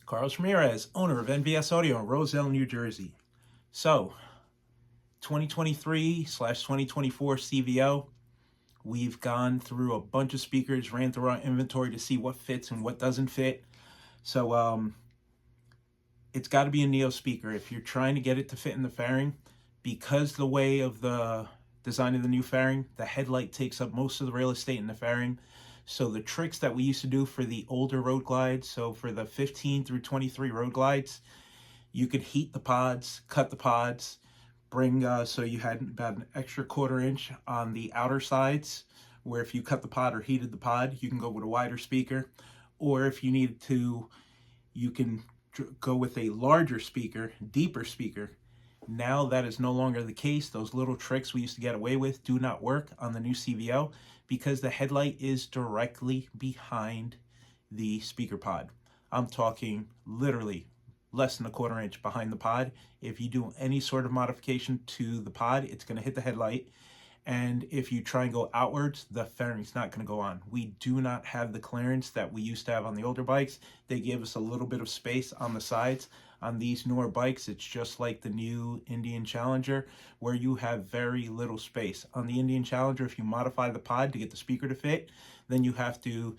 Carlos Ramirez, owner of NVS Audio in Roselle, New Jersey. So, 2023/2024 CVO, we've gone through a bunch of speakers, ran through our inventory to see what fits and what doesn't fit. So, it's got to be a Neo speaker if you're trying to get it to fit in the fairing. Because the way of the design of the new fairing, the headlight takes up most of the real estate in the fairing. So the tricks that we used to do for the older road glides, so for the 15 through 23 road glides, you could heat the pods, cut the pods, bring so you had about an extra 1/4 inch on the outer sides, where if you cut the pod or heated the pod, you can go with a wider speaker. Or if you needed to, you can go with a larger speaker, deeper speaker. Now that is no longer the case. Those little tricks we used to get away with do not work on the new CVO because the headlight is directly behind the speaker pod. I'm talking literally less than a 1/4 inch behind the pod. If you do any sort of modification to the pod, it's going to hit the headlight. And if you try and go outwards, the fairing's not going to go on. We do not have the clearance that we used to have on the older bikes. They give us a little bit of space on the sides. On these newer bikes, it's just like the new Indian Challenger, where you have very little space. On the Indian Challenger, if you modify the pod to get the speaker to fit, then you have to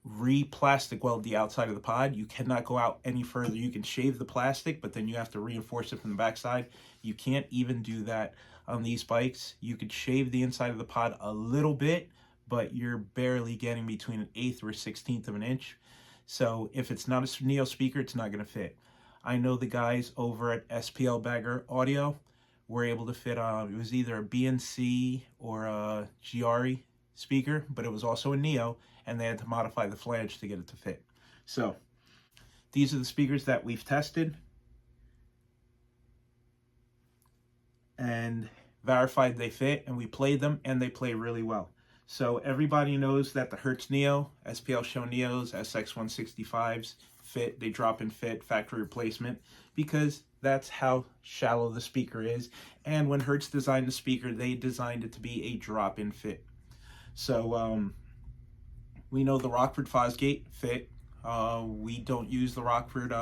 re-plastic weld the outside of the pod. You cannot go out any further. You can shave the plastic, but then you have to reinforce it from the backside. You can't even do that on these bikes. You could shave the inside of the pod a little bit, but you're barely getting between 1/8 or 1/16 of an inch. So if it's not a Neo speaker, it's not going to fit. I know the guys over at SPL Audio were able to fit it was either a BNC or a GRE speaker, but it was also a Neo, and they had to modify the flange to get it to fit. So these are the speakers that we've tested and verified they fit, and we played them and they play really well. So everybody knows that the Hertz Neo, SPL Show Neos, SX165s fit, they drop in fit, factory replacement, because that's how shallow the speaker is. And when Hertz designed the speaker, they designed it to be a drop-in fit. So we know the Rockford Fosgate fit. We don't use the Rockford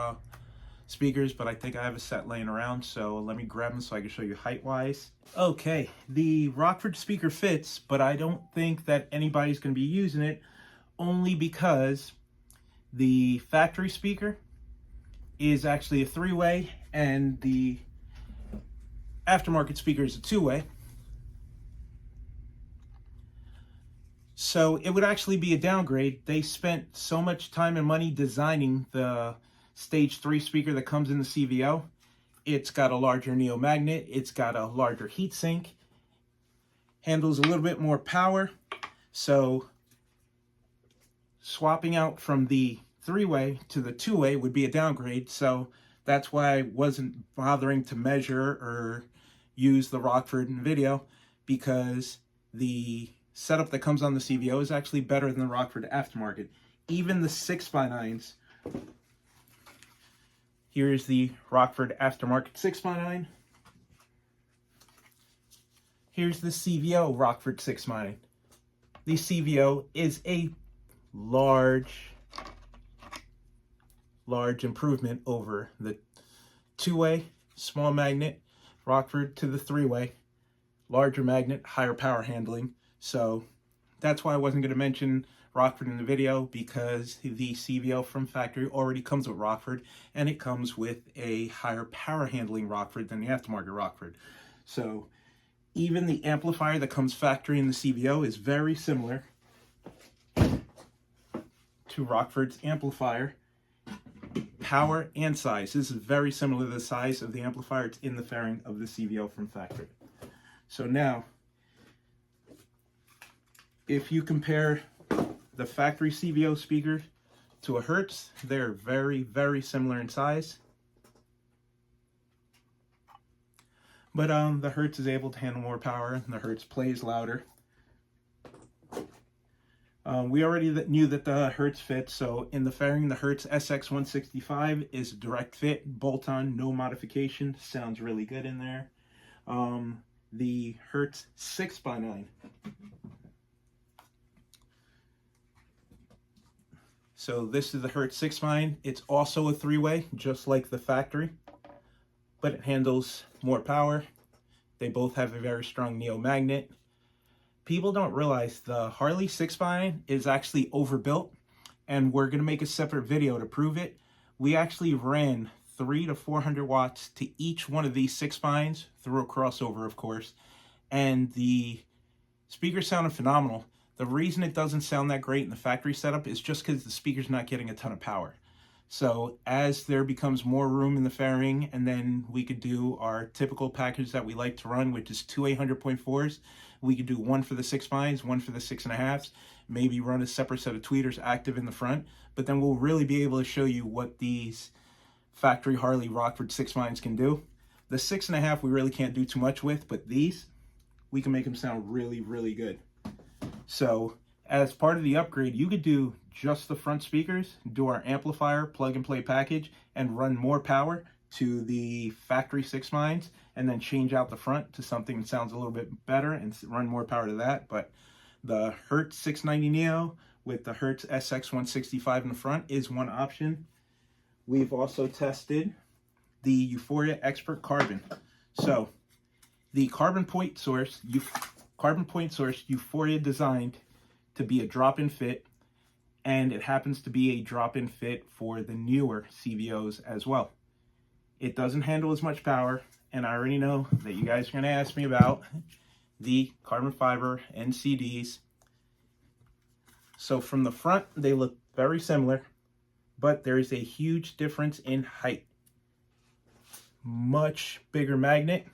speakers, but I think I have a set laying around, so let me grab them so I can show you height-wise. Okay, the Rockford speaker fits, but I don't think that anybody's going to be using it, only because the factory speaker is actually a 3-way, and the aftermarket speaker is a 2-way. So it would actually be a downgrade. They spent so much time and money designing the Stage 3 speaker that comes in the CVO. It's got a larger Neo magnet. It's got a larger heatsink. Handles a little bit more power. So swapping out from the 3-way to the 2-way would be a downgrade. So that's why I wasn't bothering to measure or use the Rockford in video, because the setup that comes on the CVO is actually better than the Rockford aftermarket. Even the 6x9s. Here's the Rockford aftermarket 6x9. Here's the CVO Rockford 6x9. The CVO is a large improvement over the 2-way, small magnet, Rockford, to the 3-way, larger magnet, higher power handling. So that's why I wasn't going to mention Rockford in the video, because the CVO from factory already comes with Rockford, and it comes with a higher power handling Rockford than the aftermarket Rockford. So even the amplifier that comes factory in the CVO is very similar to Rockford's amplifier, power and size. This is very similar to the size of the amplifier. It's in the fairing of the CVO from factory. So now, if you compare the factory CVO speaker to a Hertz, they're very, very similar in size. But the Hertz is able to handle more power, and the Hertz plays louder. We already knew that the Hertz fits, so in the fairing, the Hertz SX165 is a direct fit, bolt-on, no modification. Sounds really good in there. The Hertz 6x9 So this is the Hertz 6 spine. It's also a 3-way, just like the factory, but it handles more power. They both have a very strong Neo magnet. People don't realize the Harley 6 spine is actually overbuilt, and we're going to make a separate video to prove it. We actually ran 300 to 400 watts to each one of these 6 spines through a crossover, of course, and the speakers sounded phenomenal. The reason it doesn't sound that great in the factory setup is just because the speaker's not getting a ton of power. So as there becomes more room in the fairing, and then we could do our typical package that we like to run, which is 2 800.4s. We could do one for the 6 spines, one for the 6.5s, maybe run a separate set of tweeters active in the front, but then we'll really be able to show you what these factory Harley Rockford 6 spines can do. The 6.5 we really can't do too much with, but these, we can make them sound really, really good. So as part of the upgrade, you could do just the front speakers, do our amplifier plug and play package, and run more power to the factory 6 spines, and then change out the front to something that sounds a little bit better and run more power to that. But the Hertz 690 Neo with the Hertz SX165 in the front is one option. We've also tested the Euphoria xpert carbon. So the carbon point source Euphoria designed to be a drop-in fit, and it happens to be a drop-in fit for the newer CVOs as well. It doesn't handle as much power, and I already know that you guys are going to ask me about the carbon fiber NCDs. So from the front, they look very similar, but there is a huge difference in height. Much bigger magnet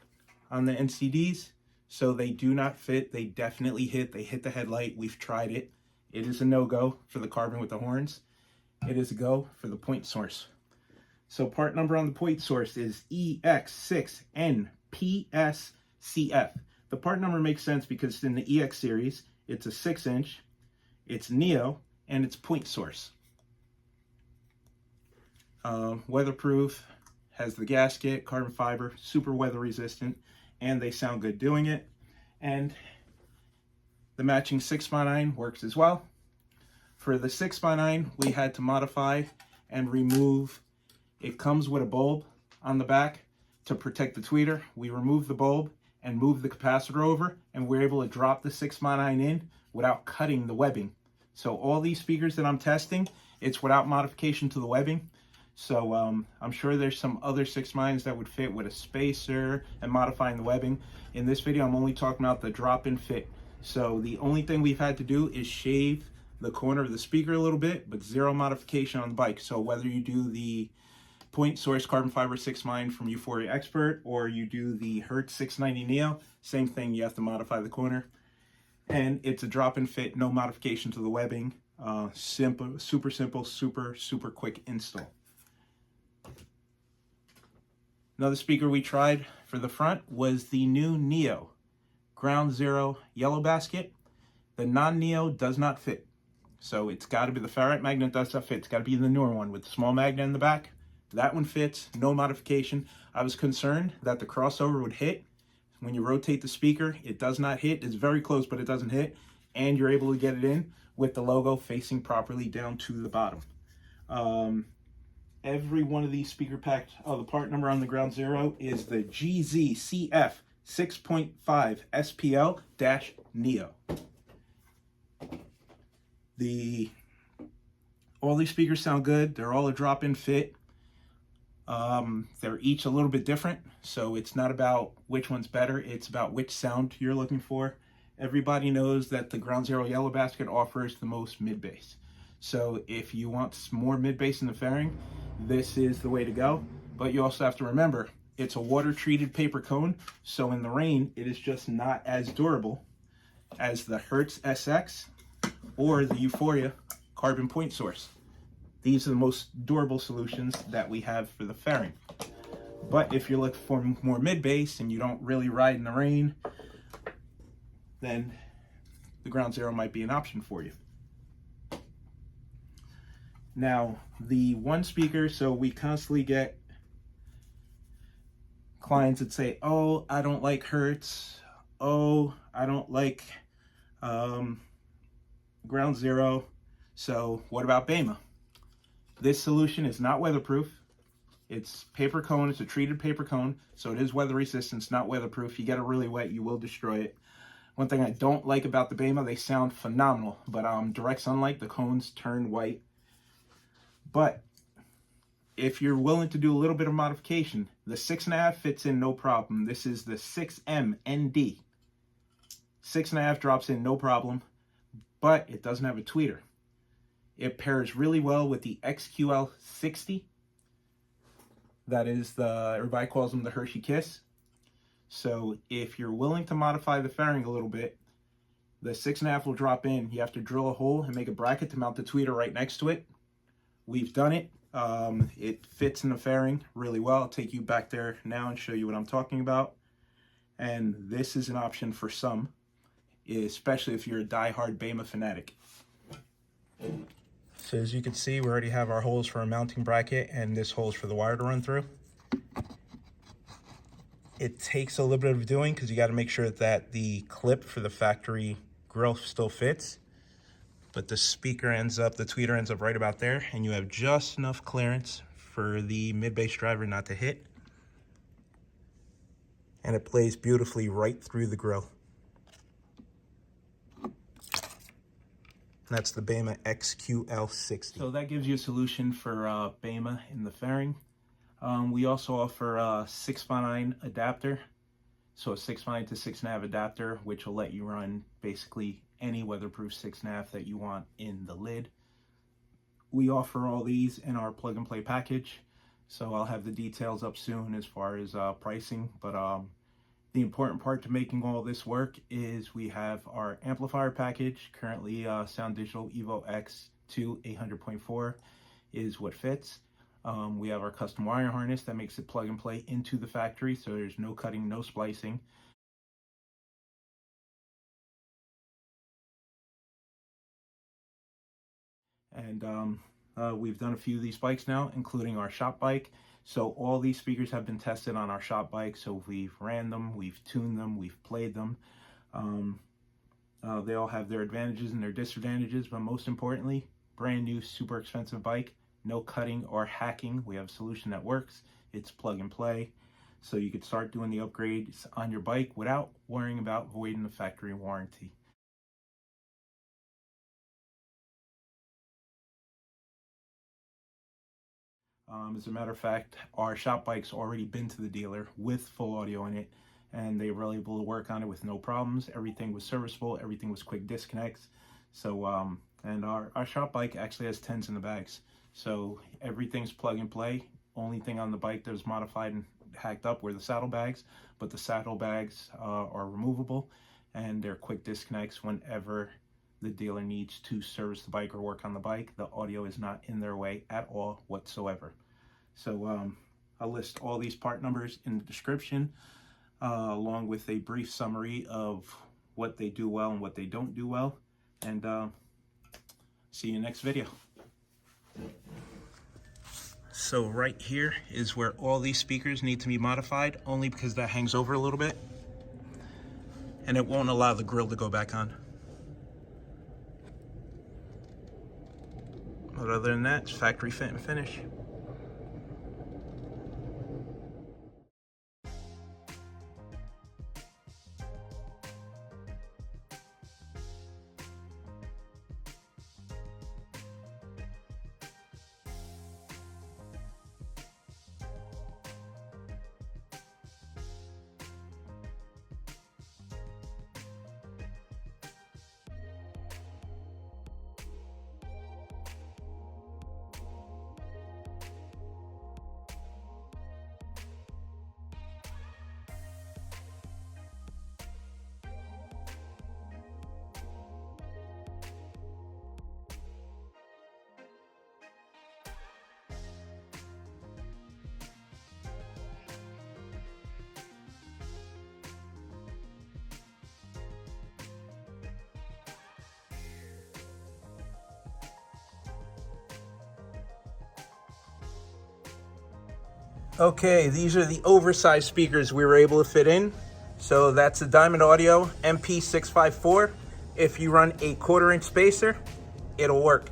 on the NCDs, so they do not fit. They definitely hit. They hit the headlight. We've tried it. It is a no-go for the carbon with the horns. It is a go for the point source. So part number on the point source is EX6NPSCF. The part number makes sense because in the EX series, it's a 6-inch, it's Neo, and it's point source. Weatherproof, has the gasket, carbon fiber, super weather resistant, and they sound good doing it. And the matching 6x9 works as well. For the 6x9, we had to modify and remove. It comes with a bulb on the back to protect the tweeter. We removed the bulb and moved the capacitor over, and we're able to drop the 6x9 in without cutting the webbing. So all these speakers that I'm testing, it's without modification to the webbing. So I'm sure there's some other 6x9s that would fit with a spacer and modifying the webbing. In this video, I'm only talking about the drop-in fit. So the only thing we've had to do is shave the corner of the speaker a little bit, but zero modification on the bike. So whether you do the point source carbon fiber 6x9 from Euphoria xpert, or you do the Hertz 690 Neo, same thing, you have to modify the corner. And it's a drop-in fit, no modification to the webbing. Simple, super simple, super quick install. Another speaker we tried for the front was the new Neo Ground Zero yellow basket. The non-Neo does not fit. So it's got to be the ferrite magnet does not fit. It's got to be the newer one with the small magnet in the back. That one fits, no modification. I was concerned that the crossover would hit. When you rotate the speaker, it does not hit. It's very close, but it doesn't hit. And you're able to get it in with the logo facing properly down to the bottom. Every one of these speaker packs, the part number on the Ground Zero is the gzcfspl-neo. All these speakers sound good. They're all a drop-in fit. They're each a little bit different, so it's not about which one's better. It's about which sound you're looking for. Everybody knows that the Ground Zero yellow basket offers the most mid-bass. So if you want more mid-bass in the fairing, this is the way to go. But you also have to remember, it's a water-treated paper cone, so in the rain, it is just not as durable as the Hertz SX or the Euphoria carbon point source. These are the most durable solutions that we have for the fairing. But if you're looking for more mid-bass and you don't really ride in the rain, then the Ground Zero might be an option for you. Now, the one speaker, so we constantly get clients that say, oh, I don't like Hertz. Oh, I don't like Ground Zero. So what about Bema? This solution is not weatherproof. It's paper cone. It's a treated paper cone, so it is weather resistant, not weatherproof. You get it really wet, you will destroy it. One thing I don't like about the Bema, they sound phenomenal, but direct sunlight, the cones turn white. But if you're willing to do a little bit of modification, the 6.5 fits in no problem. This is the 6M ND. 6.5 drops in no problem, but it doesn't have a tweeter. It pairs really well with the XQL60. That is everybody calls them the Hershey Kiss. So if you're willing to modify the fairing a little bit, the 6.5 will drop in. You have to drill a hole and make a bracket to mount the tweeter right next to it. We've done it. It fits in the fairing really well. I'll take you back there now and show you what I'm talking about. And this is an option for some, especially if you're a die-hard Bema fanatic. So as you can see, we already have our holes for a mounting bracket, and this hole's for the wire to run through. It takes a little bit of doing because you got to make sure that the clip for the factory grill still fits. But the speaker ends up, the tweeter ends up right about there, and you have just enough clearance for the mid-bass driver not to hit. And it plays beautifully right through the grill. That's the Bema XQL60. So that gives you a solution for Bema in the fairing. We also offer a 6x9 adapter. So a 6x9 to 6.5 adapter, which will let you run basically any weatherproof 6.5 that you want in the lid. We offer all these in our plug and play package. So I'll have the details up soon as far as pricing. But the important part to making all this work is we have our amplifier package. Currently Sound Digital Evo X to 800.4 is what fits. We have our custom wire harness that makes it plug and play into the factory, so there's no cutting, no splicing. And we've done a few of these bikes now, including our shop bike. So all these speakers have been tested on our shop bike. So we've ran them, we've tuned them, we've played them. They all have their advantages and their disadvantages, but most importantly, brand new, super expensive bike. No cutting or hacking. We have a solution that works. It's plug and play. So you could start doing the upgrades on your bike without worrying about voiding the factory warranty. As a matter of fact, our shop bike's already been to the dealer with full audio in it, and they were able to work on it with no problems. Everything was serviceable. Everything was quick disconnects. So, and our shop bike actually has 10s in the bags. So everything's plug and play. Only thing on the bike that was modified and hacked up were the saddlebags, but the saddlebags are removable, and they're quick disconnects whenever the dealer needs to service the bike or work on the bike. The audio is not in their way at all whatsoever. So I'll list all these part numbers in the description, along with a brief summary of what they do well and what they don't do well. And see you next video. So right here is where all these speakers need to be modified, only because that hangs over a little bit and it won't allow the grill to go back on. But other than that, it's factory fit and finish. Okay, these are the oversized speakers we were able to fit in. So that's the Diamond Audio MP654. If you run a 1/4 inch spacer, it'll work.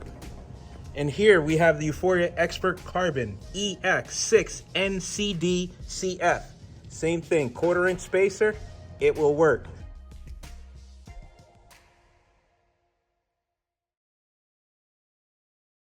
And here we have the Euphoria Xpert Carbon EX6NCDCF. Same thing, 1/4 inch spacer, it will work.